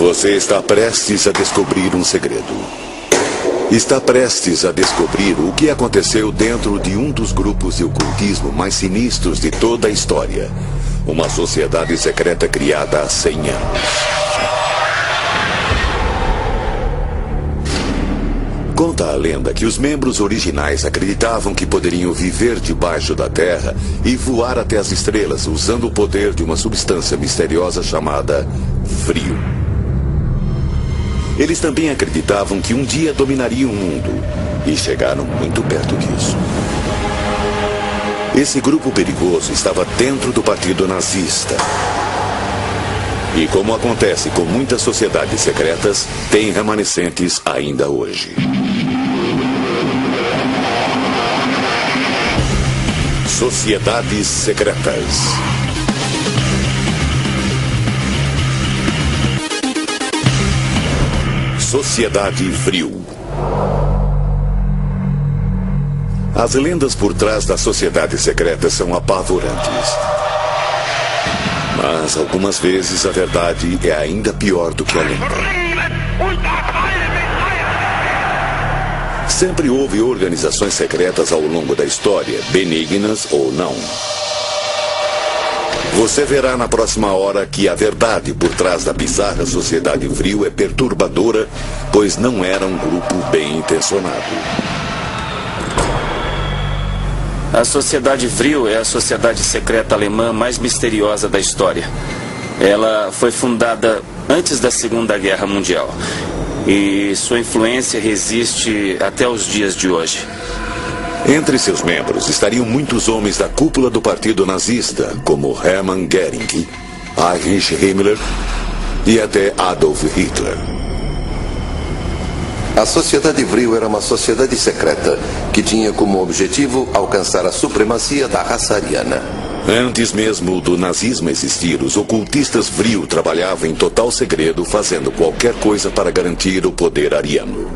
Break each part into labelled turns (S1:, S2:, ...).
S1: Você está prestes a descobrir um segredo. Está prestes a descobrir o que aconteceu dentro de um dos grupos de ocultismo mais sinistros de toda a história. Uma sociedade secreta criada há 100 anos. Conta a lenda que os membros originais acreditavam que poderiam viver debaixo da terra e voar até as estrelas usando o poder de uma substância misteriosa chamada frio. Eles também acreditavam que um dia dominariam o mundo e chegaram muito perto disso. Esse grupo perigoso estava dentro do partido nazista. E como acontece com muitas sociedades secretas, tem remanescentes ainda hoje. Sociedades secretas. Sociedade Vril. As lendas por trás das sociedades secretas são apavorantes. Mas algumas vezes a verdade é ainda pior do que a lenda. Sempre houve organizações secretas ao longo da história, benignas ou não. Você verá na próxima hora que a verdade por trás da bizarra Sociedade Vril é perturbadora, pois não era um grupo bem intencionado.
S2: A Sociedade Vril é a sociedade secreta alemã mais misteriosa da história. Ela foi fundada antes da Segunda Guerra Mundial e sua influência resiste até os dias de hoje.
S1: Entre seus membros estariam muitos homens da cúpula do partido nazista, como Hermann Göring, Heinrich Himmler e até Adolf Hitler.
S3: A Sociedade Vril era uma sociedade secreta que tinha como objetivo alcançar a supremacia da raça ariana.
S1: Antes mesmo do nazismo existir, os ocultistas Vril trabalhavam em total segredo, fazendo qualquer coisa para garantir o poder ariano.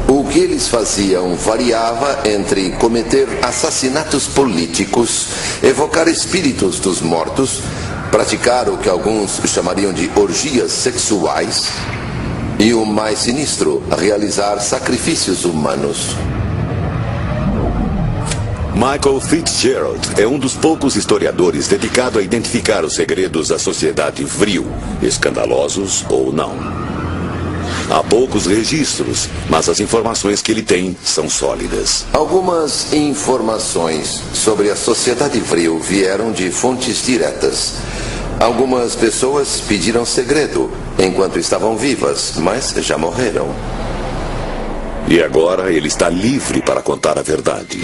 S3: O que eles faziam variava entre cometer assassinatos políticos, evocar espíritos dos mortos, praticar o que alguns chamariam de orgias sexuais e, o mais sinistro, realizar sacrifícios humanos.
S1: Michael Fitzgerald é um dos poucos historiadores dedicado a identificar os segredos da sociedade Vril, escandalosos ou não. Há poucos registros, mas as informações que ele tem são sólidas.
S3: Algumas informações sobre a Sociedade Vril vieram de fontes diretas. Algumas pessoas pediram segredo enquanto estavam vivas, mas já morreram.
S1: E agora ele está livre para contar a verdade.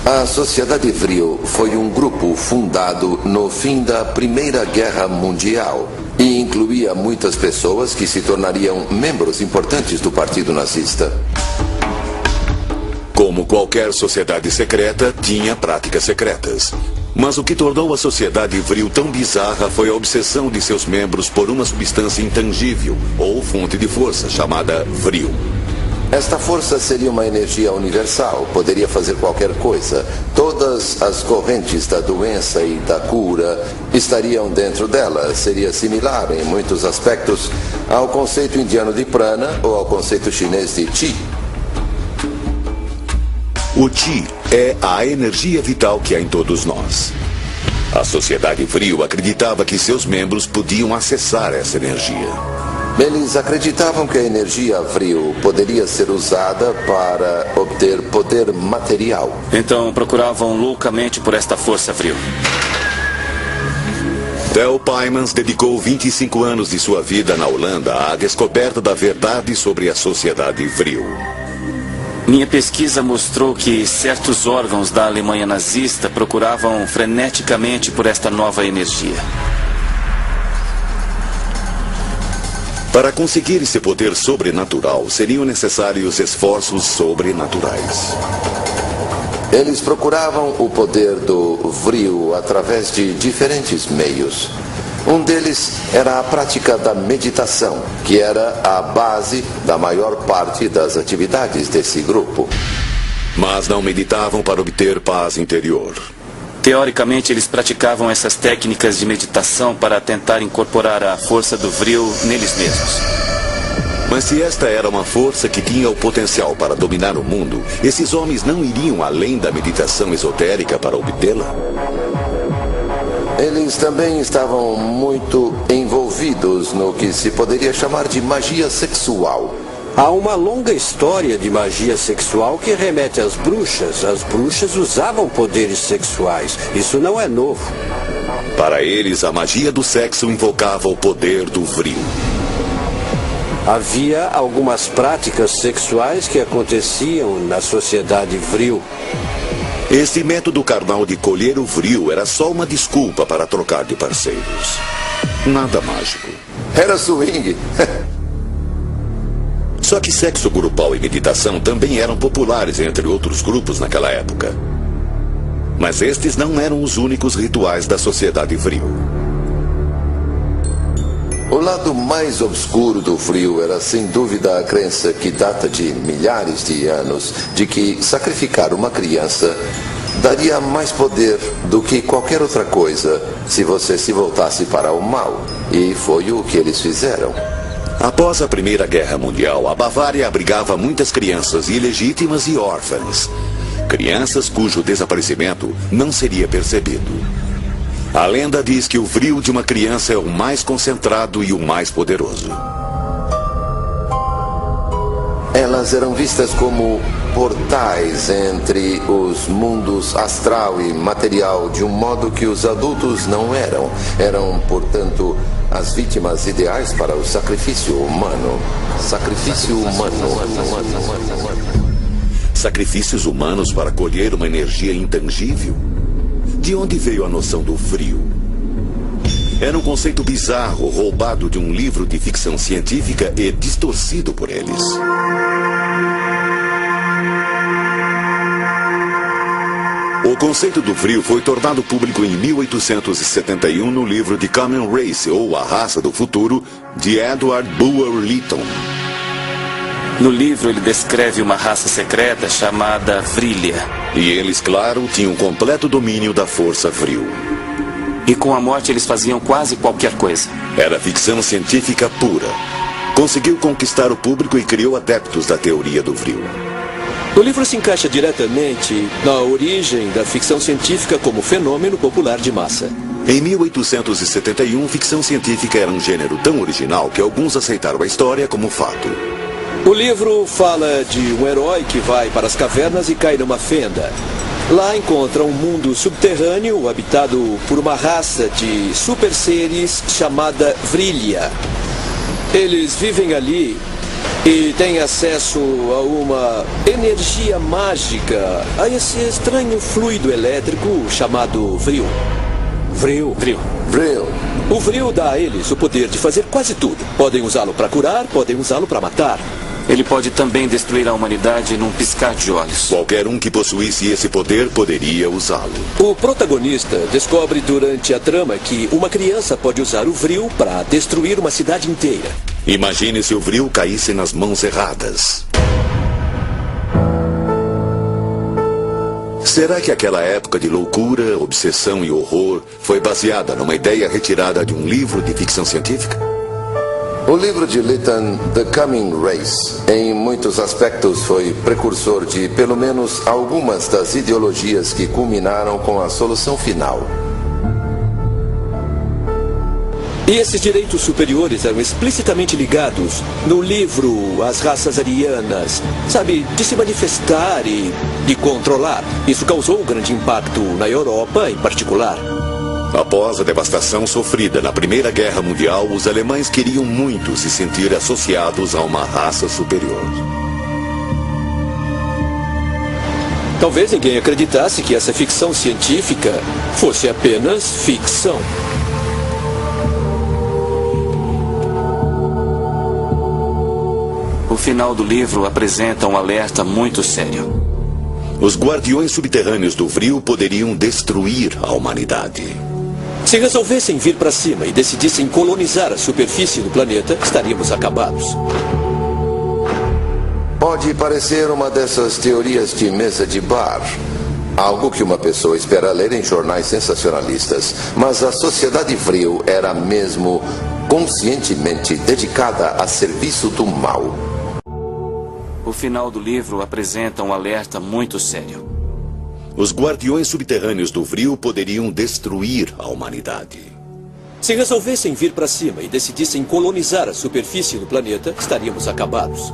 S3: A Sociedade Vril foi um grupo fundado no fim da Primeira Guerra Mundial e incluía muitas pessoas que se tornariam membros importantes do Partido Nazista.
S1: Como qualquer sociedade secreta, tinha práticas secretas. Mas o que tornou a Sociedade Vril tão bizarra foi a obsessão de seus membros por uma substância intangível ou fonte de força chamada Vril.
S3: Esta força seria uma energia universal, poderia fazer qualquer coisa. Todas as correntes da doença e da cura estariam dentro dela. Seria similar, em muitos aspectos, ao conceito indiano de prana ou ao conceito chinês de Qi.
S1: O Qi é a energia vital que há em todos nós. A Sociedade Vril acreditava que seus membros podiam acessar essa energia.
S3: Eles acreditavam que a energia Vril poderia ser usada para obter poder material.
S2: Então procuravam loucamente por esta força Vril.
S1: Theo Pymans dedicou 25 anos de sua vida na Holanda à descoberta da verdade sobre a Sociedade Vril.
S2: Minha pesquisa mostrou que certos órgãos da Alemanha nazista procuravam freneticamente por esta nova energia.
S1: Para conseguir esse poder sobrenatural, seriam necessários esforços sobrenaturais.
S3: Eles procuravam o poder do Vril através de diferentes meios. Um deles era a prática da meditação, que era a base da maior parte das atividades desse grupo.
S1: mas não meditavam para obter paz interior.
S2: Teoricamente, eles praticavam essas técnicas de meditação para tentar incorporar a força do Vril neles mesmos.
S1: Mas se esta era uma força que tinha o potencial para dominar o mundo, esses homens não iriam além da meditação esotérica para obtê-la?
S3: Eles também estavam muito envolvidos no que se poderia chamar de magia sexual.
S4: Há uma longa história de magia sexual que remete às bruxas. As bruxas usavam poderes sexuais. Isso não é novo.
S1: Para eles, a magia do sexo invocava o poder do Vril.
S4: Havia algumas práticas sexuais que aconteciam na sociedade Vril.
S1: Esse método carnal de colher o Vril era só uma desculpa para trocar de parceiros. Nada mágico.
S3: Era swing.
S1: Só que sexo grupal e meditação também eram populares entre outros grupos naquela época. Mas estes não eram os únicos rituais da sociedade Vril.
S3: O lado mais obscuro do Vril era sem dúvida a crença que data de milhares de anos de que sacrificar uma criança daria mais poder do que qualquer outra coisa se você se voltasse para o mal. E foi o que eles fizeram.
S1: Após a Primeira Guerra Mundial, a Bavária abrigava muitas crianças ilegítimas e órfãs. Crianças cujo desaparecimento não seria percebido. A lenda diz que o Vril de uma criança é o mais concentrado e o mais poderoso.
S3: Elas eram vistas como portais entre os mundos astral e material de um modo que os adultos não eram. Eram, portanto, as vítimas ideais para o sacrifício humano. Sacrifício humano.
S1: Sacrifícios humanos para colher uma energia intangível? De onde veio a noção do Vril? Era um conceito bizarro, roubado de um livro de ficção científica e distorcido por eles. O conceito do Vril foi tornado público em 1871 no livro The Common Race, ou A Raça do Futuro, de Edward Bulwer Lytton.
S2: No livro, ele descreve uma raça secreta chamada Vrilya.
S1: E eles, claro, tinham completo domínio da força Vril.
S2: E com a morte, eles faziam quase qualquer coisa.
S1: Era ficção científica pura. Conseguiu conquistar o público e criou adeptos da teoria do Vril.
S5: O livro se encaixa diretamente na origem da ficção científica como fenômeno popular de massa.
S1: Em 1871, ficção científica era um gênero tão original que alguns aceitaram a história como fato.
S5: O livro fala de um herói que vai para as cavernas e cai numa fenda. Lá encontra um mundo subterrâneo habitado por uma raça de super seres chamada Vrilya. Eles vivem ali e têm acesso a uma energia mágica, a esse estranho fluido elétrico chamado Vril.
S4: Vril.
S5: O Vril dá a eles o poder de fazer quase tudo. Podem usá-lo para curar, podem usá-lo para matar.
S2: Ele pode também destruir a humanidade num piscar de olhos.
S1: Qualquer um que possuísse esse poder poderia usá-lo.
S5: O protagonista descobre durante a trama que uma criança pode usar o Vril para destruir uma cidade inteira.
S1: Imagine se o Vril caísse nas mãos erradas. Será que aquela época de loucura, obsessão e horror foi baseada numa ideia retirada de um livro de ficção científica?
S3: O livro de Lytton, The Coming Race, em muitos aspectos foi precursor de pelo menos algumas das ideologias que culminaram com a solução final.
S5: E esses direitos superiores eram explicitamente ligados no livro As Raças Arianas, sabe, de se manifestar e de controlar. Isso causou um grande impacto na Europa em particular.
S1: Após a devastação sofrida na Primeira Guerra Mundial, os alemães queriam muito se sentir associados a uma raça superior.
S5: Talvez ninguém acreditasse que essa ficção científica fosse apenas ficção.
S2: O final do livro apresenta um alerta muito sério.
S1: Os guardiões subterrâneos do Vril poderiam destruir a humanidade.
S5: Se resolvessem vir para cima e decidissem colonizar a superfície do planeta, estaríamos acabados.
S3: Pode parecer uma dessas teorias de mesa de bar. Algo que uma pessoa espera ler em jornais sensacionalistas. Mas a sociedade Vril era mesmo conscientemente dedicada a serviço do mal.
S2: O final do livro apresenta um alerta muito sério.
S1: Os guardiões subterrâneos do Vril poderiam destruir a humanidade.
S5: Se resolvessem vir para cima e decidissem colonizar a superfície do planeta, estaríamos acabados.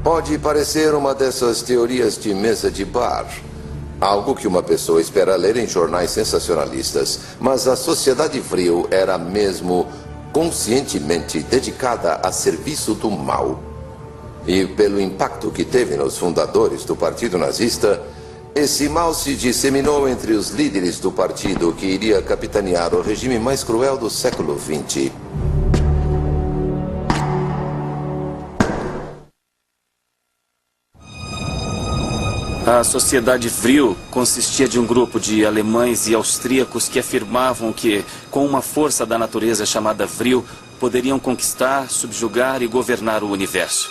S3: Pode parecer uma dessas teorias de mesa de bar. Algo que uma pessoa espera ler em jornais sensacionalistas. Mas a sociedade Vril era mesmo conscientemente dedicada a serviço do mal. E pelo impacto que teve nos fundadores do Partido Nazista, esse mal se disseminou entre os líderes do partido que iria capitanear o regime mais cruel do século XX.
S2: A sociedade Vril consistia de um grupo de alemães e austríacos que afirmavam que, com uma força da natureza chamada Vril, poderiam conquistar, subjugar e governar o universo.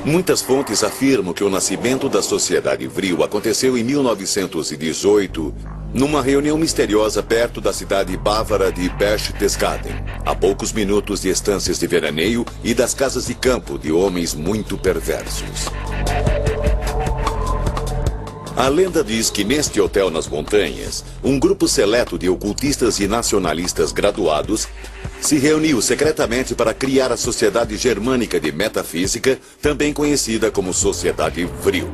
S1: Muitas fontes afirmam que o nascimento da sociedade Vril aconteceu em 1918, numa reunião misteriosa perto da cidade bávara de Berchtesgaden, a poucos minutos de estâncias de veraneio e das casas de campo de homens muito perversos. A lenda diz que neste hotel nas montanhas, um grupo seleto de ocultistas e nacionalistas graduados se reuniu secretamente para criar a Sociedade Germânica de Metafísica, também conhecida como Sociedade Vril.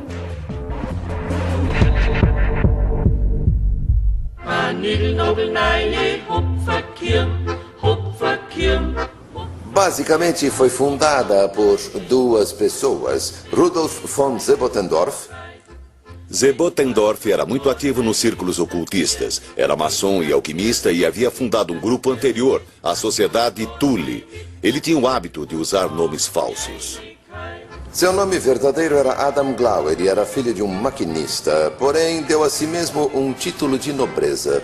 S3: Basicamente foi fundada por duas pessoas, Rudolf von Sebottendorf.
S1: Sebottendorf era muito ativo nos círculos ocultistas, era maçom e alquimista e havia fundado um grupo anterior, a Sociedade Thule. Ele tinha o hábito de usar nomes falsos.
S3: Seu nome verdadeiro era Adam Glauer e era filho de um maquinista, porém deu a si mesmo um título de nobreza.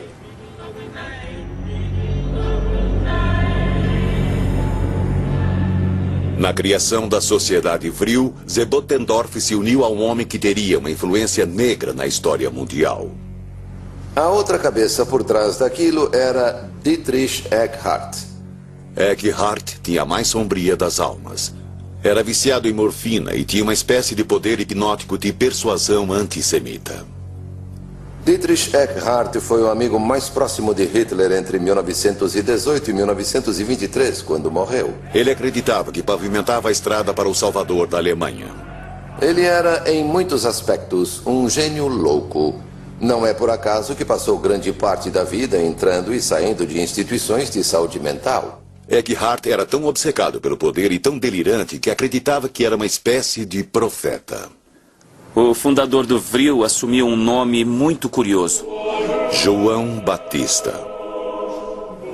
S1: Na criação da Sociedade Vril, Sebottendorf se uniu a um homem que teria uma influência negra na história mundial.
S3: A outra cabeça por trás daquilo era Dietrich Eckart.
S1: Eckart tinha a mais sombria das almas. Era viciado em morfina e tinha uma espécie de poder hipnótico de persuasão antissemita.
S3: Dietrich Eckart foi o amigo mais próximo de Hitler entre 1918 e 1923, quando morreu.
S1: Ele acreditava que pavimentava a estrada para o Salvador da Alemanha.
S3: Ele era, em muitos aspectos, um gênio louco. Não é por acaso que passou grande parte da vida entrando e saindo de instituições de saúde mental.
S1: Eckart era tão obcecado pelo poder e tão delirante que acreditava que era uma espécie de profeta.
S2: O fundador do Vril assumiu um nome muito curioso.
S1: João Batista.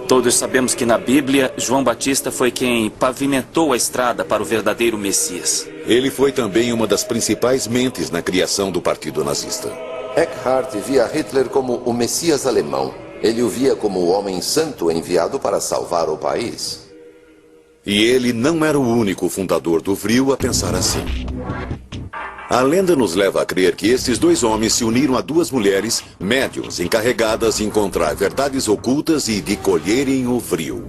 S2: Todos sabemos que na Bíblia, João Batista foi quem pavimentou a estrada para o verdadeiro Messias.
S1: Ele foi também uma das principais mentes na criação do Partido Nazista.
S3: Eckart via Hitler como o Messias alemão. Ele o via como o homem santo enviado para salvar o país.
S1: E ele não era o único fundador do Vril a pensar assim. A lenda nos leva a crer que esses dois homens se uniram a duas mulheres, médiuns, encarregadas de encontrar verdades ocultas e de colherem o Vril.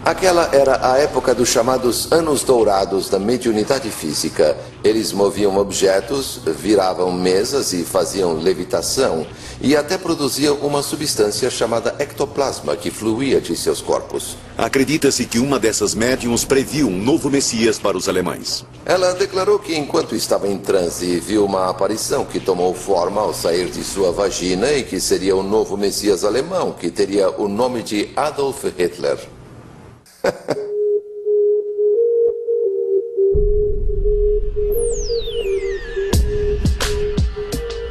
S3: Aquela era a época dos chamados Anos Dourados da mediunidade física. Eles moviam objetos, viravam mesas e faziam levitação, e até produziam uma substância chamada ectoplasma que fluía de seus corpos.
S1: Acredita-se que uma dessas médiuns previu um novo Messias para os alemães.
S3: Ela declarou que enquanto estava em transe, viu uma aparição que tomou forma ao sair de sua vagina e que seria o novo Messias alemão, que teria o nome de Adolf Hitler.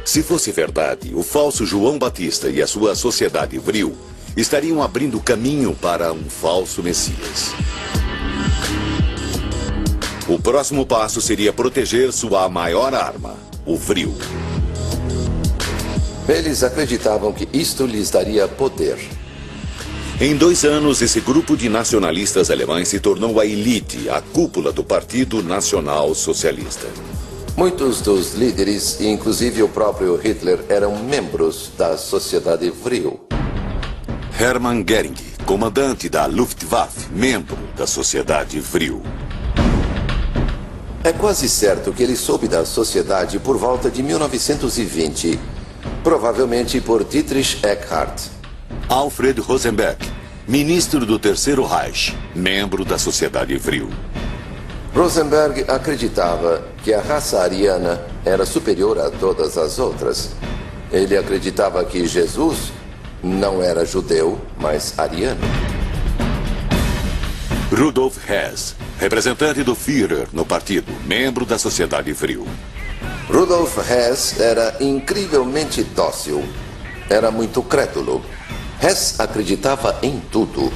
S1: Se fosse verdade, o falso João Batista e a sua Sociedade Vril estariam abrindo caminho para um falso Messias. O próximo passo seria proteger sua maior arma, o Vril.
S3: Eles acreditavam que isto lhes daria poder.
S1: Em 2 anos, esse grupo de nacionalistas alemães se tornou a elite, a cúpula do Partido Nacional Socialista.
S3: Muitos dos líderes, inclusive o próprio Hitler, eram membros da Sociedade Vril.
S1: Hermann Göring, comandante da Luftwaffe, membro da Sociedade Vril.
S3: É quase certo que ele soube da sociedade por volta de 1920, provavelmente por Dietrich Eckart.
S1: Alfred Rosenberg, ministro do Terceiro Reich, membro da Sociedade Vril.
S3: Rosenberg acreditava que a raça ariana era superior a todas as outras. Ele acreditava que Jesus não era judeu, mas ariano.
S1: Rudolf Hess, representante do Führer no partido, membro da Sociedade Vril.
S3: Rudolf Hess era incrivelmente dócil. Era muito crédulo. Hess acreditava em tudo.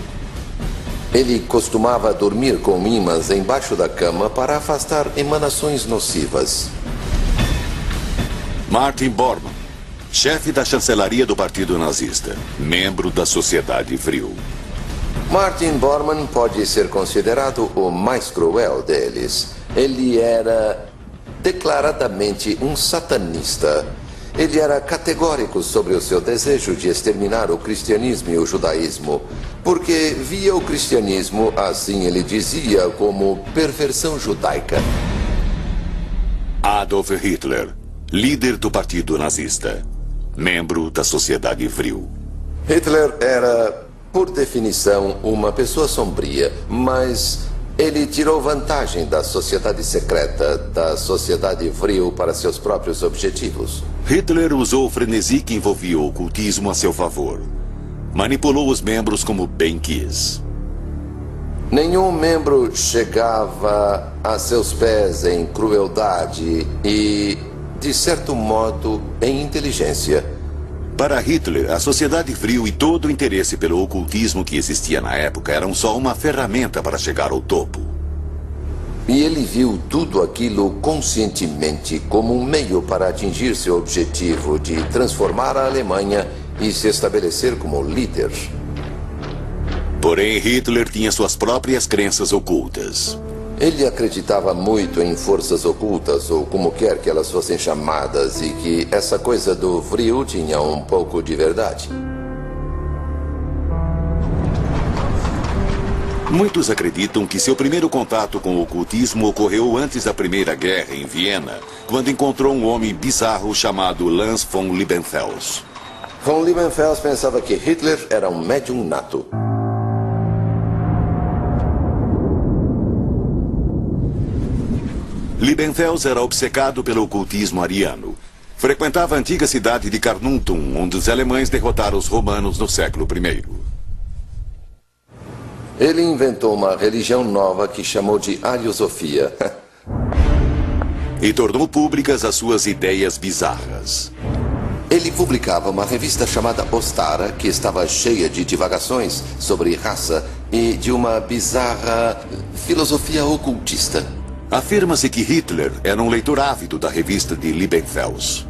S3: Ele costumava dormir com imãs embaixo da cama para afastar emanações nocivas.
S1: Martin Bormann, chefe da chancelaria do Partido Nazista, membro da Sociedade Vril.
S3: Martin Bormann pode ser considerado o mais cruel deles. Ele era declaradamente um satanista. Ele era categórico sobre o seu desejo de exterminar o cristianismo e o judaísmo, porque via o cristianismo, assim ele dizia, como perversão judaica.
S1: Adolf Hitler, líder do Partido Nazista, membro da Sociedade Vril.
S3: Hitler era, por definição, uma pessoa sombria, mas ele tirou vantagem da sociedade secreta, da Sociedade Vril, para seus próprios objetivos.
S1: Hitler usou o frenesi que envolvia o ocultismo a seu favor. Manipulou os membros como bem quis.
S3: Nenhum membro chegava a seus pés em crueldade e, de certo modo, em inteligência.
S1: Para Hitler, a Sociedade Vril e todo o interesse pelo ocultismo que existia na época eram só uma ferramenta para chegar ao topo.
S3: E ele viu tudo aquilo conscientemente como um meio para atingir seu objetivo de transformar a Alemanha e se estabelecer como líder.
S1: Porém, Hitler tinha suas próprias crenças ocultas.
S3: Ele acreditava muito em forças ocultas, ou como quer que elas fossem chamadas, e que essa coisa do Vril tinha um pouco de verdade.
S1: Muitos acreditam que seu primeiro contato com o ocultismo ocorreu antes da Primeira Guerra, em Viena, quando encontrou um homem bizarro chamado Lanz von Liebenfels.
S3: Von Liebenfels pensava que Hitler era um médium nato.
S1: Liebenfels era obcecado pelo ocultismo ariano. Frequentava a antiga cidade de Carnuntum, onde os alemães derrotaram os romanos no século I.
S3: Ele inventou uma religião nova que chamou de Ariosofia.
S1: E tornou públicas as suas ideias bizarras.
S3: Ele publicava uma revista chamada Ostara, que estava cheia de divagações sobre raça e de uma bizarra filosofia ocultista.
S1: Afirma-se que Hitler era um leitor ávido da revista de Liebenfels.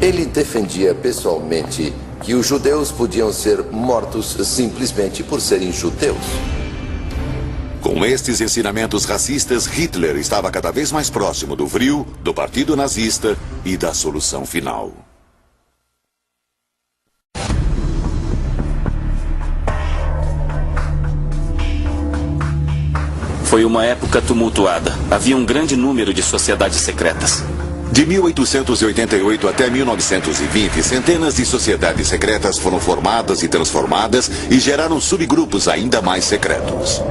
S3: Ele defendia pessoalmente que os judeus podiam ser mortos simplesmente por serem judeus.
S1: Com estes ensinamentos racistas, Hitler estava cada vez mais próximo do Vril, do Partido Nazista e da solução final.
S2: Foi uma época tumultuada. Havia um grande número de sociedades secretas.
S1: De 1888 até 1920, centenas de sociedades secretas foram formadas e transformadas e geraram subgrupos ainda mais secretos.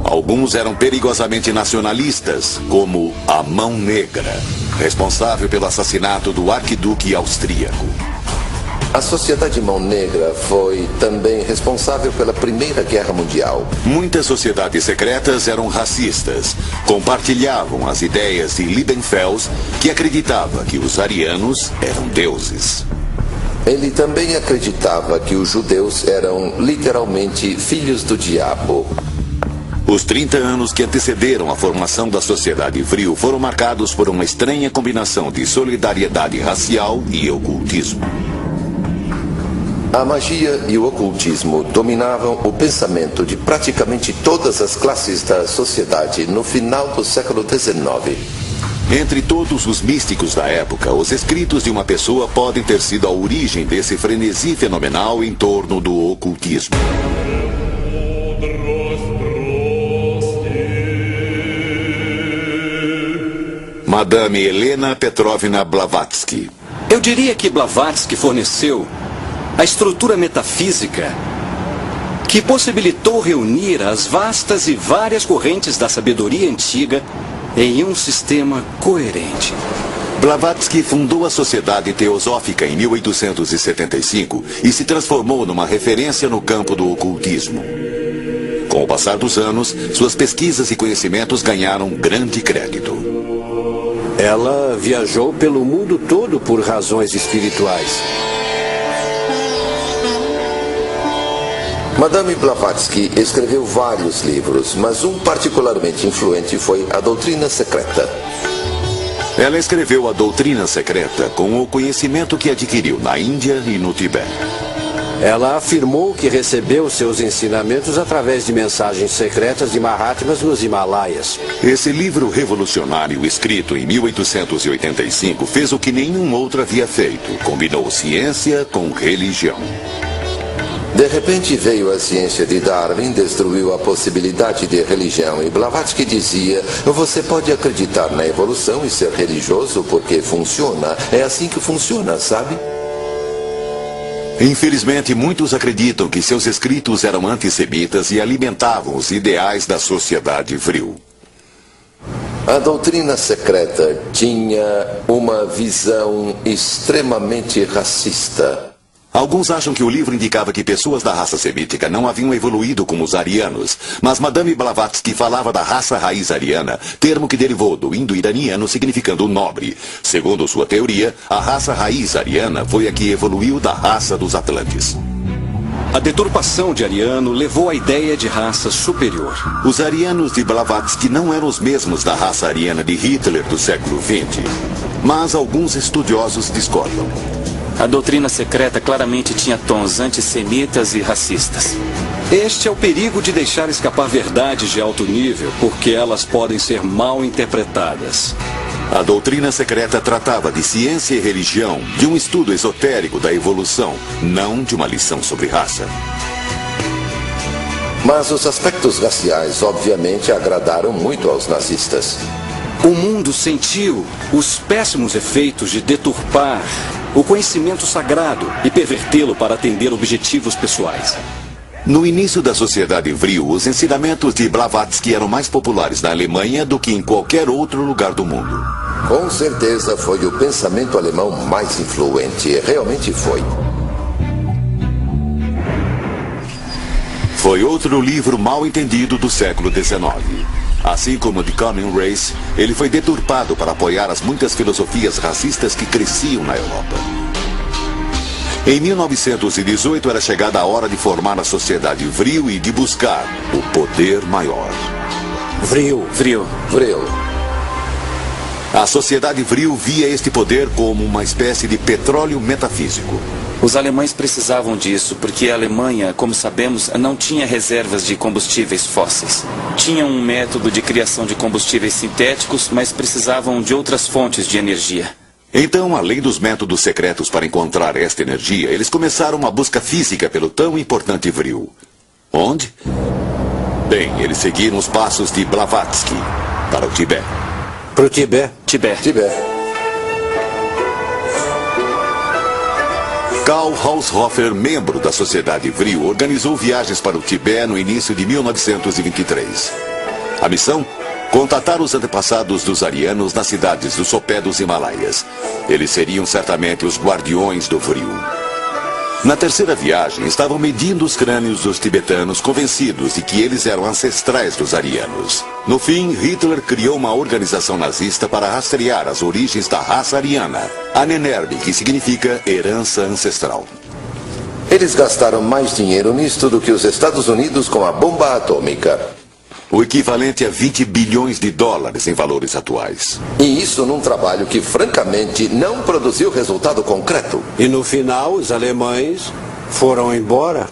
S1: Alguns eram perigosamente nacionalistas, como a Mão Negra, responsável pelo assassinato do arquiduque austríaco.
S3: A Sociedade Mão Negra foi também responsável pela Primeira Guerra Mundial.
S1: Muitas sociedades secretas eram racistas. Compartilhavam as ideias de Liebenfels, que acreditava que os arianos eram deuses.
S3: Ele também acreditava que os judeus eram literalmente filhos do diabo.
S1: Os 30 anos que antecederam a formação da Sociedade Vril foram marcados por uma estranha combinação de solidariedade racial e ocultismo.
S3: A magia e o ocultismo dominavam o pensamento de praticamente todas as classes da sociedade no final do século XIX.
S1: Entre todos os místicos da época, os escritos de uma pessoa podem ter sido a origem desse frenesi fenomenal em torno do ocultismo. Madame Helena Petrovna Blavatsky.
S4: Eu diria que Blavatsky forneceu a estrutura metafísica que possibilitou reunir as vastas e várias correntes da sabedoria antiga em um sistema coerente.
S1: Blavatsky fundou a Sociedade Teosófica em 1875 e se transformou numa referência no campo do ocultismo. Com o passar dos anos, suas pesquisas e conhecimentos ganharam grande crédito.
S4: Ela viajou pelo mundo todo por razões espirituais.
S3: Madame Blavatsky escreveu vários livros, mas um particularmente influente foi A Doutrina Secreta.
S1: Ela escreveu A Doutrina Secreta com o conhecimento que adquiriu na Índia e no Tibete.
S4: Ela afirmou que recebeu seus ensinamentos através de mensagens secretas de Mahatmas nos Himalaias.
S1: Esse livro revolucionário, escrito em 1885, fez o que nenhum outro havia feito. Combinou ciência com religião.
S3: De repente veio a ciência de Darwin, destruiu a possibilidade de religião e Blavatsky dizia: você pode acreditar na evolução e ser religioso porque funciona. É assim que funciona, sabe?
S1: Infelizmente, muitos acreditam que seus escritos eram antissemitas e alimentavam os ideais da sociedade vril.
S3: A doutrina secreta tinha uma visão extremamente racista.
S1: Alguns acham que o livro indicava que pessoas da raça semítica não haviam evoluído como os arianos, mas Madame Blavatsky falava da raça raiz ariana, termo que derivou do indo-iraniano significando nobre. Segundo sua teoria, a raça raiz ariana foi a que evoluiu da raça dos Atlantes.
S4: A deturpação de Ariano levou à ideia de raça superior.
S1: Os arianos de Blavatsky não eram os mesmos da raça ariana de Hitler do século XX, mas alguns estudiosos discordam.
S2: A doutrina secreta claramente tinha tons antissemitas e racistas.
S4: Este é o perigo de deixar escapar verdades de alto nível, porque elas podem ser mal interpretadas.
S1: A doutrina secreta tratava de ciência e religião, de um estudo esotérico da evolução, não de uma lição sobre raça.
S3: Mas os aspectos raciais, obviamente, agradaram muito aos nazistas.
S4: O mundo sentiu os péssimos efeitos de deturpar o conhecimento sagrado e pervertê-lo para atender objetivos pessoais.
S1: No início da sociedade vril, os ensinamentos de Blavatsky eram mais populares na Alemanha do que em qualquer outro lugar do mundo.
S3: Com certeza foi o pensamento alemão mais influente, realmente foi.
S1: Foi outro livro mal entendido do século XIX. Assim como The Coming Race, ele foi deturpado para apoiar as muitas filosofias racistas que cresciam na Europa. Em 1918 era chegada a hora de formar a sociedade vril e de buscar o poder maior.
S4: Vril.
S1: A sociedade vril via este poder como uma espécie de petróleo metafísico.
S2: Os alemães precisavam disso, porque a Alemanha, como sabemos, não tinha reservas de combustíveis fósseis. Tinham um método de criação de combustíveis sintéticos, mas precisavam de outras fontes de energia.
S1: Então, além dos métodos secretos para encontrar esta energia, eles começaram uma busca física pelo tão importante vril. Onde? Bem, eles seguiram os passos de Blavatsky para o Tibete.
S4: Para o Tibete?
S2: Tibete.
S1: Karl Haushofer, membro da Sociedade Vril, organizou viagens para o Tibete no início de 1923. A missão? Contatar os antepassados dos arianos nas cidades do sopé dos Himalaias. Eles seriam certamente os guardiões do Vril. Na terceira viagem, estavam medindo os crânios dos tibetanos, convencidos de que eles eram ancestrais dos arianos. No fim, Hitler criou uma organização nazista para rastrear as origens da raça ariana, a Nenerbe, que significa herança ancestral.
S3: Eles gastaram mais dinheiro nisto do que os Estados Unidos com a bomba atômica.
S1: O equivalente a 20 bilhões de dólares em valores atuais.
S3: E isso num trabalho que, francamente, não produziu resultado concreto.
S4: E no final, os alemães
S6: Foram embora?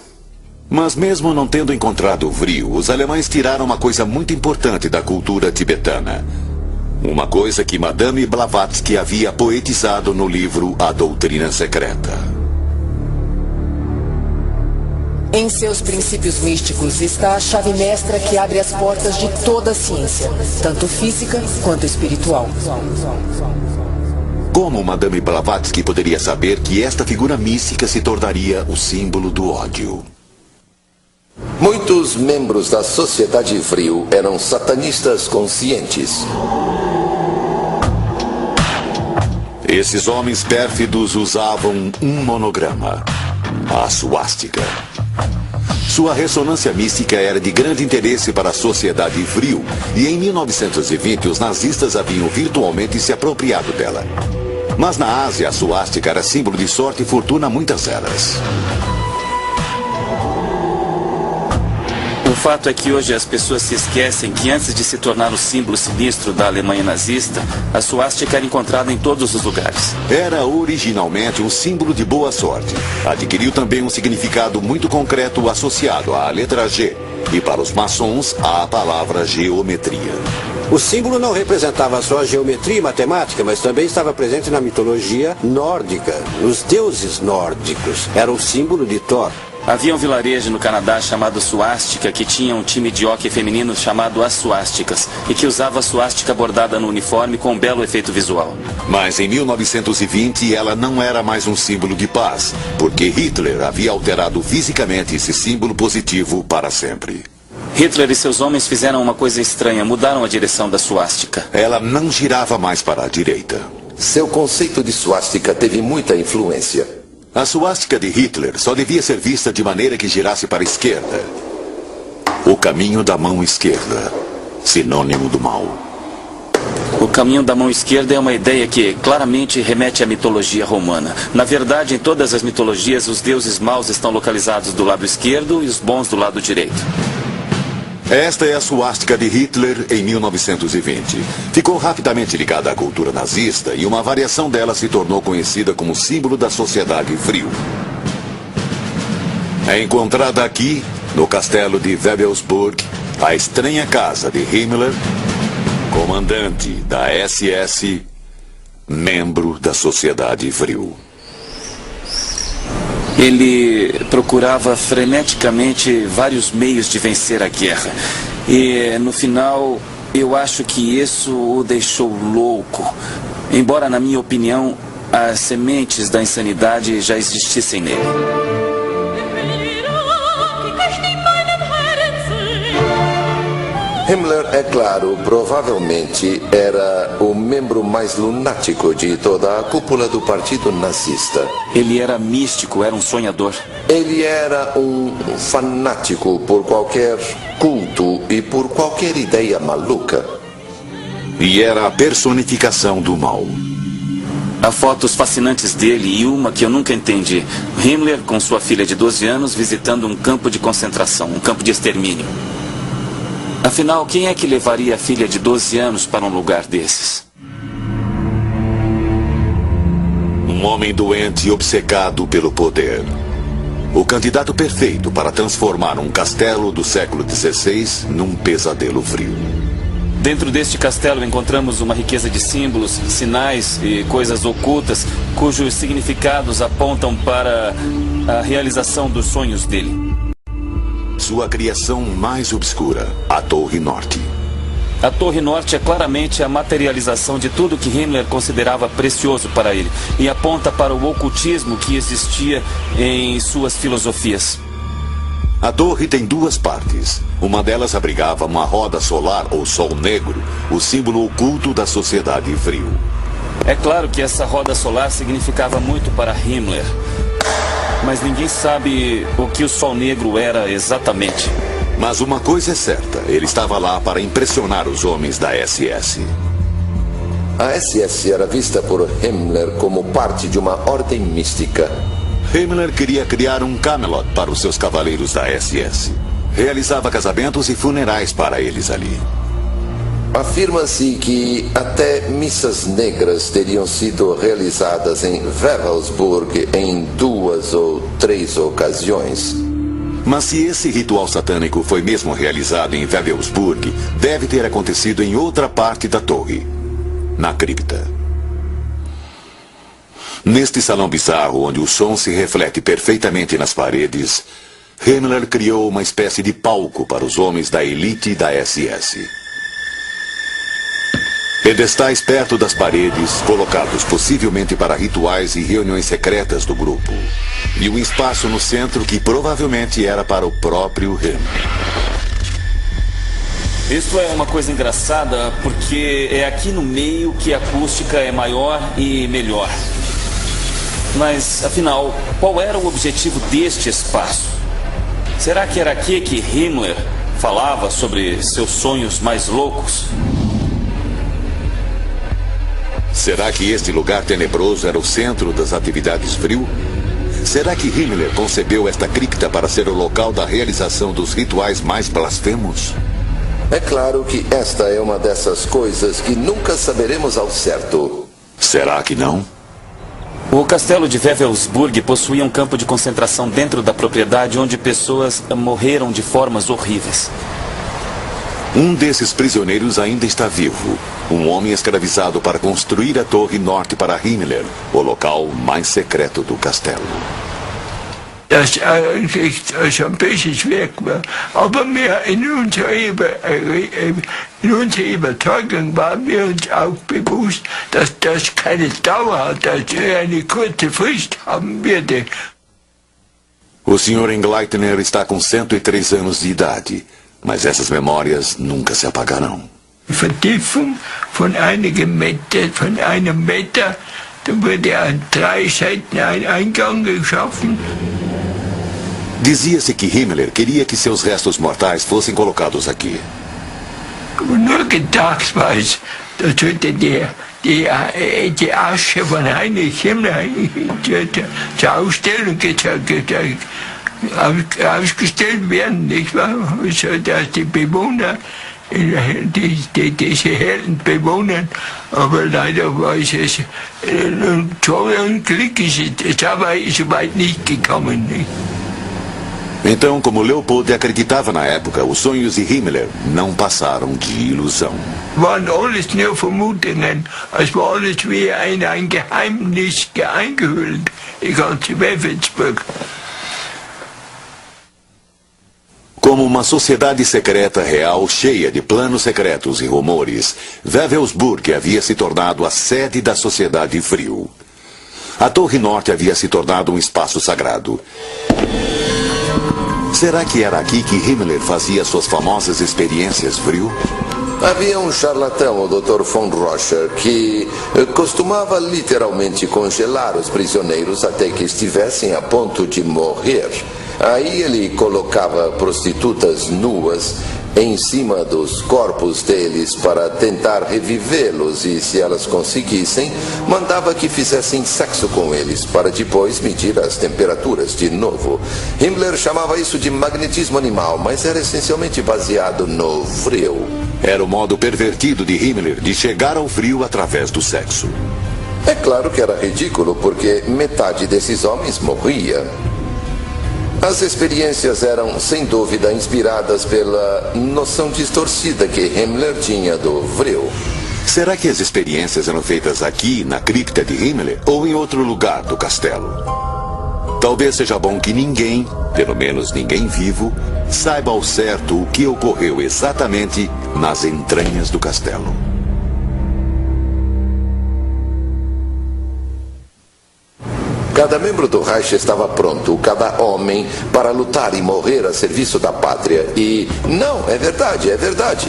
S1: Mas mesmo não tendo encontrado o Vril, os alemães tiraram uma coisa muito importante da cultura tibetana. Uma coisa que Madame Blavatsky havia poetizado no livro A Doutrina Secreta.
S7: Em seus princípios místicos está a chave mestra que abre as portas de toda a ciência, tanto física quanto espiritual.
S1: Como Madame Blavatsky poderia saber que esta figura mística se tornaria o símbolo do ódio?
S3: Muitos membros da sociedade Vril eram satanistas conscientes.
S1: Esses homens pérfidos usavam um monograma, a suástica. Sua ressonância mística era de grande interesse para a sociedade Vril, e em 1920 os nazistas haviam virtualmente se apropriado dela. Mas na Ásia, a suástica era símbolo de sorte e fortuna a muitas eras.
S2: O fato é que hoje as pessoas se esquecem que antes de se tornar o símbolo sinistro da Alemanha nazista, a suástica era encontrada em todos os lugares.
S1: Era originalmente um símbolo de boa sorte. Adquiriu também um significado muito concreto associado à letra G e, para os maçons, à palavra geometria.
S6: O símbolo não representava só a geometria e matemática, mas também estava presente na mitologia nórdica. Os deuses nórdicos. Era o símbolo de Thor.
S2: Havia um vilarejo no Canadá chamado Suástica que tinha um time de hóquei feminino chamado As Suásticas e que usava a suástica bordada no uniforme com um belo efeito visual.
S1: Mas em 1920 ela não era mais um símbolo de paz, porque Hitler havia alterado fisicamente esse símbolo positivo para sempre.
S2: Hitler e seus homens fizeram uma coisa estranha, mudaram a direção da suástica.
S1: Ela não girava mais para a direita.
S3: Seu conceito de suástica teve muita influência.
S1: A suástica de Hitler só devia ser vista de maneira que girasse para a esquerda. O caminho da mão esquerda, sinônimo do mal.
S2: O caminho da mão esquerda é uma ideia que claramente remete à mitologia romana. Na verdade, em todas as mitologias, os deuses maus estão localizados do lado esquerdo e os bons do lado direito.
S1: Esta é a suástica de Hitler em 1920. Ficou rapidamente ligada à cultura nazista e uma variação dela se tornou conhecida como símbolo da sociedade Vril. É encontrada aqui, no castelo de Wewelsburg, a estranha casa de Himmler, comandante da SS, membro da sociedade Vril.
S2: Ele procurava freneticamente vários meios de vencer a guerra. E, no final, eu acho que isso o deixou louco. Embora, na minha opinião, as sementes da insanidade já existissem nele.
S3: Himmler, é claro, provavelmente era o membro mais lunático de toda a cúpula do partido nazista.
S2: Ele era místico, era um sonhador.
S3: Ele era um fanático por qualquer culto e por qualquer ideia maluca.
S1: E era a personificação do mal.
S2: Há fotos fascinantes dele e uma que eu nunca entendi. Himmler com sua filha de 12 anos visitando um campo de concentração, um campo de extermínio. Afinal, quem é que levaria a filha de 12 anos para um lugar desses?
S1: Um homem doente e obcecado pelo poder. O candidato perfeito para transformar um castelo do século XVI num pesadelo frio.
S2: Dentro deste castelo encontramos uma riqueza de símbolos, sinais e coisas ocultas cujos significados apontam para a realização dos sonhos dele.
S1: Sua criação mais obscura, a Torre Norte.
S2: A Torre Norte é claramente a materialização de tudo que Himmler considerava precioso para ele e aponta para o ocultismo que existia em suas filosofias.
S1: A torre tem duas partes. Uma delas abrigava uma roda solar ou sol negro, o símbolo oculto da sociedade Vril.
S2: É claro que essa roda solar significava muito para Himmler. Mas ninguém sabe o que o sol negro era exatamente.
S1: Mas uma coisa é certa, ele estava lá para impressionar os homens da SS.
S3: A SS era vista por Himmler como parte de uma ordem mística.
S1: Himmler queria criar um Camelot para os seus cavaleiros da SS. Realizava casamentos e funerais para eles ali.
S3: Afirma-se que até missas negras teriam sido realizadas em Wewelsburg em 2 ou 3 ocasiões.
S1: Mas se esse ritual satânico foi mesmo realizado em Wewelsburg, deve ter acontecido em outra parte da torre, na cripta. Neste salão bizarro, onde o som se reflete perfeitamente nas paredes, Himmler criou uma espécie de palco para os homens da elite da SS. Pedestais perto das paredes, colocados possivelmente para rituais e reuniões secretas do grupo. E um espaço no centro que provavelmente era para o próprio Himmler.
S2: Isso é uma coisa engraçada, porque é aqui no meio que a acústica é maior e melhor. Mas, afinal, qual era o objetivo deste espaço? Será que era aqui que Himmler falava sobre seus sonhos mais loucos?
S1: Será que este lugar tenebroso era o centro das atividades Vril? Será que Himmler concebeu esta cripta para ser o local da realização dos rituais mais blasfemos?
S3: É claro que esta é uma dessas coisas que nunca saberemos ao certo.
S1: Será que não?
S2: O castelo de Wewelsburg possuía um campo de concentração dentro da propriedade onde pessoas morreram de formas horríveis.
S1: Um desses prisioneiros ainda está vivo. Um homem escravizado para construir a Torre Norte para Himmler, o local mais secreto do castelo.
S8: Das eigentlich schon ein bisschen schwer war. Aber wir in unserer Überzeugung waren wir uns auch bewusst, dass das keine Dauer hat, dass eine kurze Frist haben würde.
S1: O Sr. Engleitner está com 103 anos de idade, mas essas memórias nunca se apagarão.
S8: Vertiefung von einem Meter, dann wurde an 3 Seiten ein Eingang geschaffen.
S1: Dizia-se que Himmler queria que seus restos mortais fossem colocados aqui.
S8: Nur gedacht war es, dass die Asche von Heinrich Himmler zur Ausstellung ausgestellt werden, nicht wahr? So dass die Bewohner, diese Herren bewohnen, aber leider war es so ein Glück, es war so weit nicht gekommen. Nicht?
S1: Então, como Leopold acreditava na época, os sonhos de Himmler não passaram de ilusão.
S8: Waren alles nur Vermutungen, es war alles wie ein Geheimnis eingehüllt, die ganze Wewelsburg.
S1: Como uma sociedade secreta real cheia de planos secretos e rumores, Wewelsburg havia se tornado a sede da sociedade Vril. A Torre Norte havia se tornado um espaço sagrado. Será que era aqui que Himmler fazia suas famosas experiências Vril?
S3: Havia um charlatão, o Dr. von Rocher, que costumava literalmente congelar os prisioneiros até que estivessem a ponto de morrer. Aí ele colocava prostitutas nuas em cima dos corpos deles para tentar revivê-los e, se elas conseguissem, mandava que fizessem sexo com eles para depois medir as temperaturas de novo. Himmler chamava isso de magnetismo animal, mas era essencialmente baseado no Vril.
S1: Era o modo pervertido de Himmler de chegar ao Vril através do sexo.
S3: É claro que era ridículo, porque metade desses homens morria. As experiências eram, sem dúvida, inspiradas pela noção distorcida que Himmler tinha do Vril.
S1: Será que as experiências eram feitas aqui, na cripta de Himmler, ou em outro lugar do castelo? Talvez seja bom que ninguém, pelo menos ninguém vivo, saiba ao certo o que ocorreu exatamente nas entranhas do castelo.
S3: Cada membro do Reich estava pronto, cada homem, para lutar e morrer a serviço da pátria. E não, é verdade, é verdade.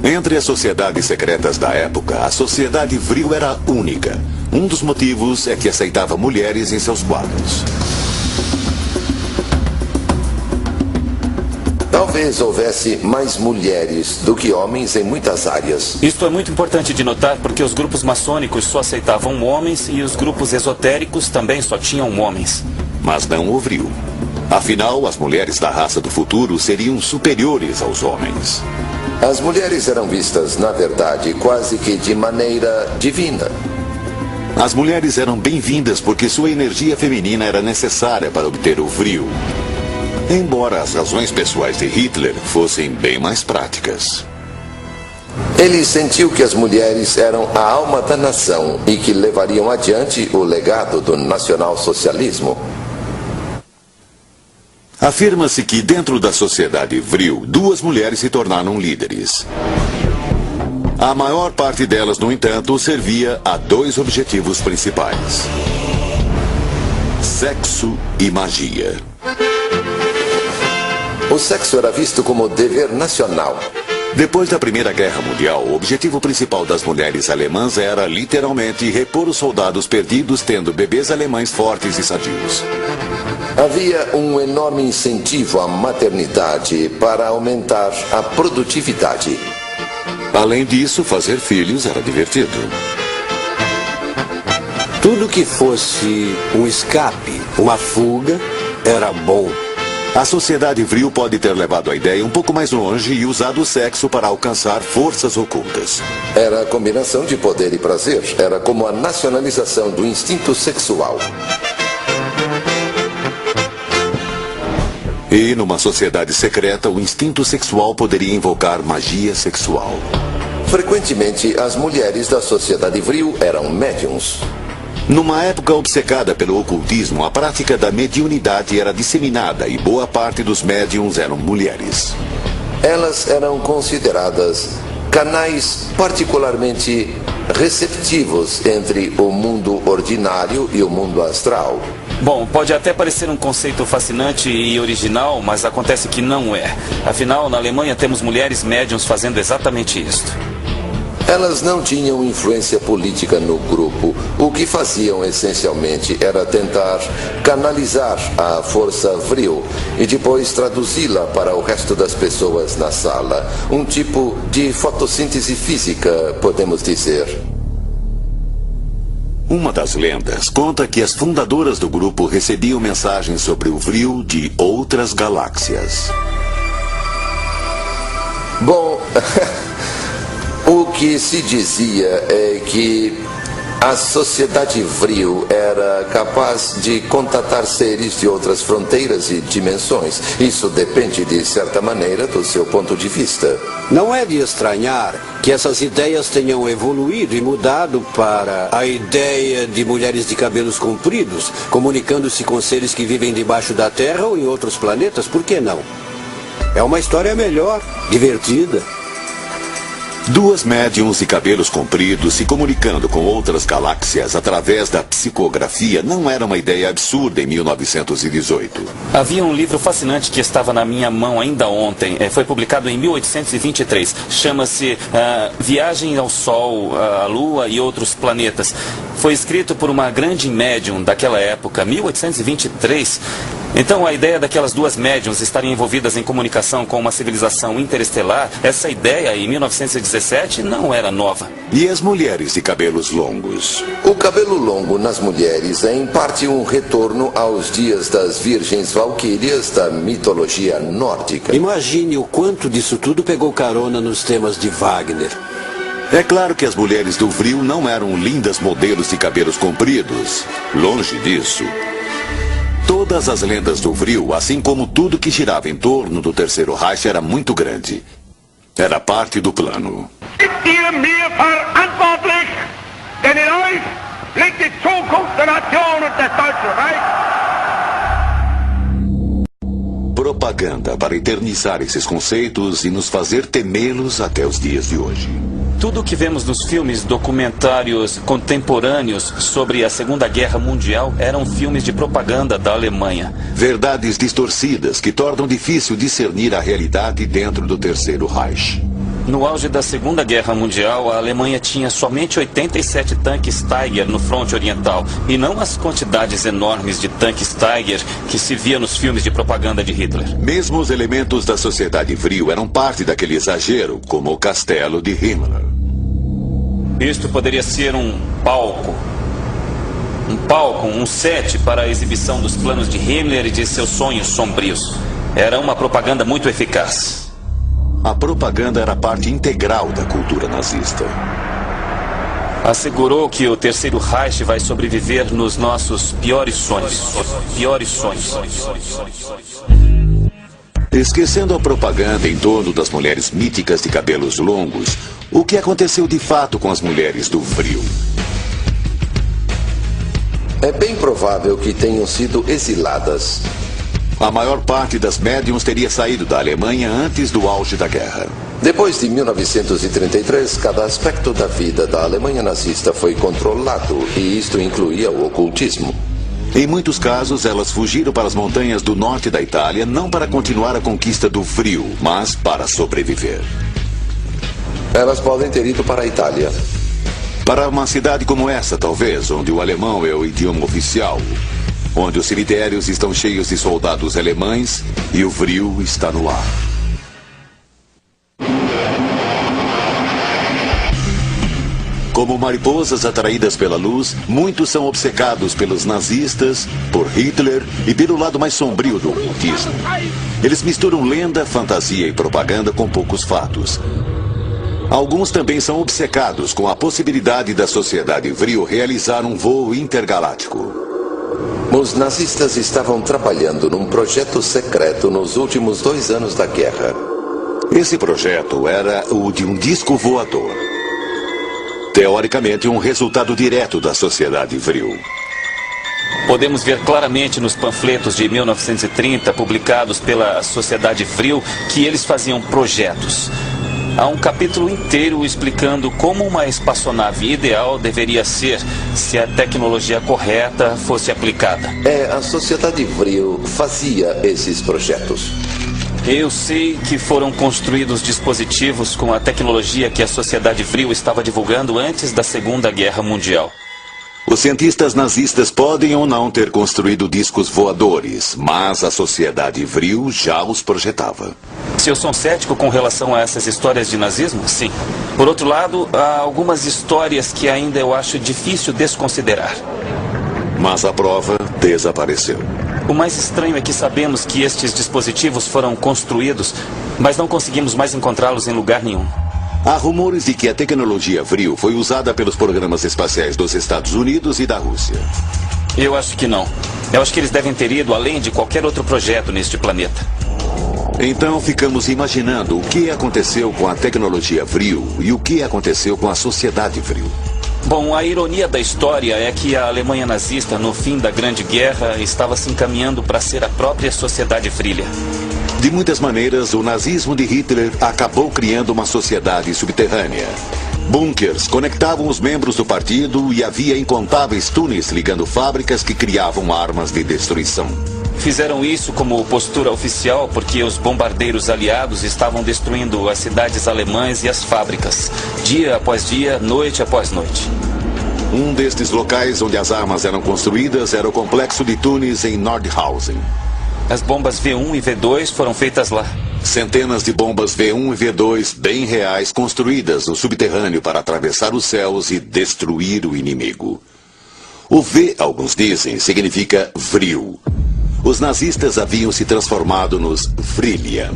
S1: Entre as sociedades secretas da época, a sociedade Vril era única. Um dos motivos é que aceitava mulheres em seus quadros.
S3: Talvez houvesse mais mulheres do que homens em muitas áreas.
S2: Isto é muito importante de notar porque os grupos maçônicos só aceitavam homens e os grupos esotéricos também só tinham homens.
S1: Mas não o Vril. Afinal, as mulheres da raça do futuro seriam superiores aos homens.
S3: As mulheres eram vistas, na verdade, quase que de maneira divina.
S1: As mulheres eram bem-vindas porque sua energia feminina era necessária para obter o vril. Embora as razões pessoais de Hitler fossem bem mais práticas.
S3: Ele sentiu que as mulheres eram a alma da nação e que levariam adiante o legado do nacionalsocialismo.
S1: Afirma-se que dentro da sociedade vril, 2 mulheres se tornaram líderes. A maior parte delas, no entanto, servia a 2 objetivos principais: sexo e magia.
S3: O sexo era visto como dever nacional.
S1: Depois da Primeira Guerra Mundial, o objetivo principal das mulheres alemãs era, literalmente, repor os soldados perdidos, tendo bebês alemães fortes e sadios.
S3: Havia um enorme incentivo à maternidade para aumentar a produtividade.
S1: Além disso, fazer filhos era divertido.
S6: Tudo que fosse um escape, uma fuga, era bom.
S1: A sociedade vril pode ter levado a ideia um pouco mais longe e usado o sexo para alcançar forças ocultas.
S3: Era a combinação de poder e prazer. Era como a nacionalização do instinto sexual.
S1: E numa sociedade secreta, o instinto sexual poderia invocar magia sexual.
S3: Frequentemente, as mulheres da sociedade vril eram médiums.
S1: Numa época obcecada pelo ocultismo, a prática da mediunidade era disseminada e boa parte dos médiums eram mulheres.
S3: Elas eram consideradas canais particularmente receptivos entre o mundo ordinário e o mundo astral.
S2: Bom, pode até parecer um conceito fascinante e original, mas acontece que não é. Afinal, na Alemanha temos mulheres médiums fazendo exatamente isto.
S3: Elas não tinham influência política no grupo. O que faziam essencialmente era tentar canalizar a força vril e depois traduzi-la para o resto das pessoas na sala. Um tipo de fotossíntese física, podemos dizer.
S1: Uma das lendas conta que as fundadoras do grupo recebiam mensagens sobre o vril de outras galáxias.
S3: Bom, o que se dizia é que a sociedade vril era capaz de contatar seres de outras fronteiras e dimensões. Isso depende, de certa maneira, do seu ponto de vista.
S6: Não é de estranhar que essas ideias tenham evoluído e mudado para a ideia de mulheres de cabelos compridos, comunicando-se com seres que vivem debaixo da Terra ou em outros planetas. Por que não? É uma história melhor, divertida.
S1: 2 médiums de cabelos compridos se comunicando com outras galáxias através da psicografia não era uma ideia absurda em 1918.
S2: Havia um livro fascinante que estava na minha mão ainda ontem. Foi publicado em 1823. Chama-se Viagem ao Sol, a Lua e Outros Planetas. Foi escrito por uma grande médium daquela época, 1823. Então, a ideia daquelas 2 médiums estarem envolvidas em comunicação com uma civilização interestelar, essa ideia, em 1917, não era nova.
S1: E as mulheres de cabelos longos?
S3: O cabelo longo nas mulheres é, em parte, um retorno aos dias das virgens valquírias da mitologia nórdica.
S6: Imagine o quanto disso tudo pegou carona nos temas de Wagner.
S1: É claro que as mulheres do vril não eram lindas modelos de cabelos compridos. Longe disso. Todas as lendas do vril, assim como tudo que girava em torno do Terceiro Reich, era muito grande. Era parte do plano. Propaganda para eternizar esses conceitos e nos fazer temê-los até os dias de hoje.
S2: Tudo o que vemos nos filmes documentários contemporâneos sobre a Segunda Guerra Mundial eram filmes de propaganda da Alemanha.
S1: Verdades distorcidas que tornam difícil discernir a realidade dentro do Terceiro Reich.
S2: No auge da Segunda Guerra Mundial, a Alemanha tinha somente 87 tanques Tiger no fronte oriental, e não as quantidades enormes de tanques Tiger que se via nos filmes de propaganda de Hitler.
S1: Mesmo os elementos da sociedade vril eram parte daquele exagero, como o castelo de Himmler.
S2: Isto poderia ser um palco, um set para a exibição dos planos de Himmler e de seus sonhos sombrios. Era uma propaganda muito eficaz.
S1: a propaganda era parte integral da cultura nazista.
S2: Assegurou que o Terceiro Reich vai sobreviver nos nossos piores sonhos. Piores sonhos.
S1: Esquecendo a propaganda em torno das mulheres míticas de cabelos longos, o que aconteceu de fato com as mulheres do Vril?
S3: É bem provável que tenham sido exiladas.
S1: A maior parte das médiums teria saído da Alemanha antes do auge da guerra.
S3: Depois de 1933, cada aspecto da vida da Alemanha nazista foi controlado, e isto incluía o ocultismo.
S1: Em muitos casos, elas fugiram para as montanhas do norte da Itália, não para continuar a conquista do Vril, mas para sobreviver.
S3: Elas podem ter ido para a Itália.
S1: Para uma cidade como essa, talvez, onde o alemão é o idioma oficial, onde os cemitérios estão cheios de soldados alemães e o Vril está no ar. Como mariposas atraídas pela luz, muitos são obcecados pelos nazistas, por Hitler e pelo lado mais sombrio do ocultismo. Eles misturam lenda, fantasia e propaganda com poucos fatos. Alguns também são obcecados com a possibilidade da sociedade Vril realizar um voo intergaláctico.
S3: Os nazistas estavam trabalhando num projeto secreto nos últimos 2 anos da guerra.
S1: Esse projeto era o de um disco voador. Teoricamente, um resultado direto da sociedade Vril.
S2: Podemos ver claramente nos panfletos de 1930, publicados pela Sociedade Vril, que eles faziam projetos. Há um capítulo inteiro explicando como uma espaçonave ideal deveria ser se a tecnologia correta fosse aplicada.
S3: A Sociedade Vril fazia esses projetos.
S2: Eu sei que foram construídos dispositivos com a tecnologia que a Sociedade Vril estava divulgando antes da Segunda Guerra Mundial.
S1: Os cientistas nazistas podem ou não ter construído discos voadores, mas a Sociedade Vril já os projetava.
S2: Se eu sou um cético com relação a essas histórias de nazismo, sim. Por outro lado, há algumas histórias que ainda eu acho difícil desconsiderar.
S1: Mas a prova desapareceu.
S2: O mais estranho é que sabemos que estes dispositivos foram construídos, mas não conseguimos mais encontrá-los em lugar nenhum.
S1: Há rumores de que a tecnologia Vril foi usada pelos programas espaciais dos Estados Unidos e da Rússia.
S2: Eu acho que não. Eu acho que eles devem ter ido além de qualquer outro projeto neste planeta.
S1: Então ficamos imaginando o que aconteceu com a tecnologia Vril e o que aconteceu com a sociedade Vril.
S2: Bom, a ironia da história é que a Alemanha nazista, no fim da Grande Guerra, estava se encaminhando para ser a própria sociedade Vrilha.
S1: De muitas maneiras, o nazismo de Hitler acabou criando uma sociedade subterrânea. Bunkers conectavam os membros do partido e havia incontáveis túneis ligando fábricas que criavam armas de destruição.
S2: Fizeram isso como postura oficial porque os bombardeiros aliados estavam destruindo as cidades alemãs e as fábricas, dia após dia, noite após noite.
S1: Um destes locais onde as armas eram construídas era o complexo de túneis em Nordhausen.
S2: As bombas V1 e V2 foram feitas lá.
S1: Centenas de bombas V1 e V2 bem reais construídas no subterrâneo para atravessar os céus e destruir o inimigo. O V, alguns dizem, significa Vril. Os nazistas haviam se transformado nos Vrillian.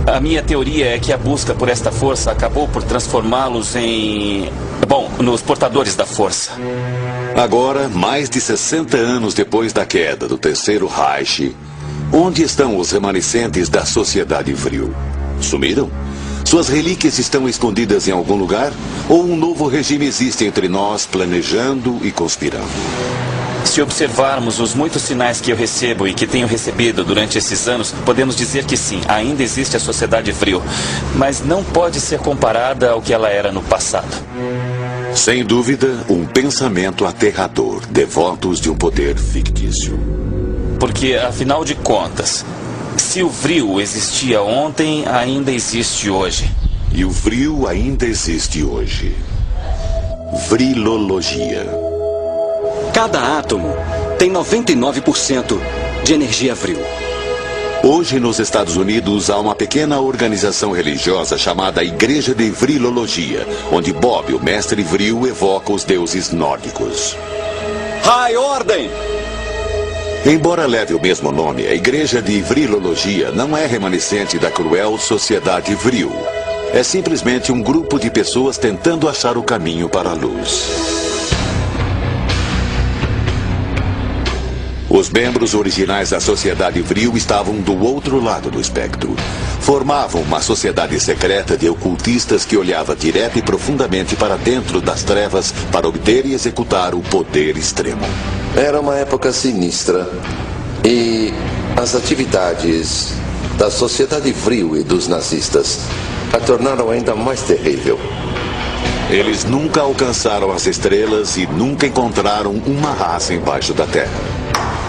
S2: A minha teoria é que a busca por esta força acabou por transformá-los em... nos portadores da força.
S1: Agora, mais de 60 anos depois da queda do Terceiro Reich, onde estão os remanescentes da sociedade Vril? Sumiram? Suas relíquias estão escondidas em algum lugar? Ou um novo regime existe entre nós, planejando e conspirando?
S2: Se observarmos os muitos sinais que eu recebo e que tenho recebido durante esses anos, podemos dizer que sim, ainda existe a sociedade Vril, mas não pode ser comparada ao que ela era no passado.
S1: Sem dúvida, um pensamento aterrador, devotos de um poder fictício.
S2: Porque, afinal de contas, se o Vril existia ontem, ainda existe hoje.
S1: E o Vril ainda existe hoje. Vrilologia.
S4: Cada átomo tem 99% de energia Vril.
S1: Hoje, nos Estados Unidos, há uma pequena organização religiosa chamada Igreja de Vrilologia, onde Bob, o mestre Vril, evoca os deuses nórdicos.
S4: High Ordem!
S1: Embora leve o mesmo nome, a Igreja de Vrilologia não é remanescente da cruel sociedade vril. É simplesmente um grupo de pessoas tentando achar o caminho para a luz. Os membros originais da sociedade vril estavam do outro lado do espectro. Formavam uma sociedade secreta de ocultistas que olhava direto e profundamente para dentro das trevas para obter e executar o poder extremo.
S3: Era uma época sinistra e as atividades da sociedade vril e dos nazistas a tornaram ainda mais terrível.
S1: Eles nunca alcançaram as estrelas e nunca encontraram uma raça embaixo da terra.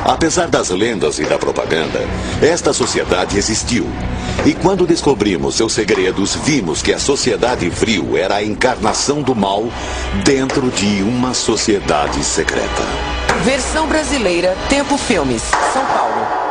S1: Apesar das lendas e da propaganda, esta sociedade existiu. E quando descobrimos seus segredos, vimos que a sociedade vril era a encarnação do mal dentro de uma sociedade secreta.
S7: Versão brasileira, Tempo Filmes, São Paulo.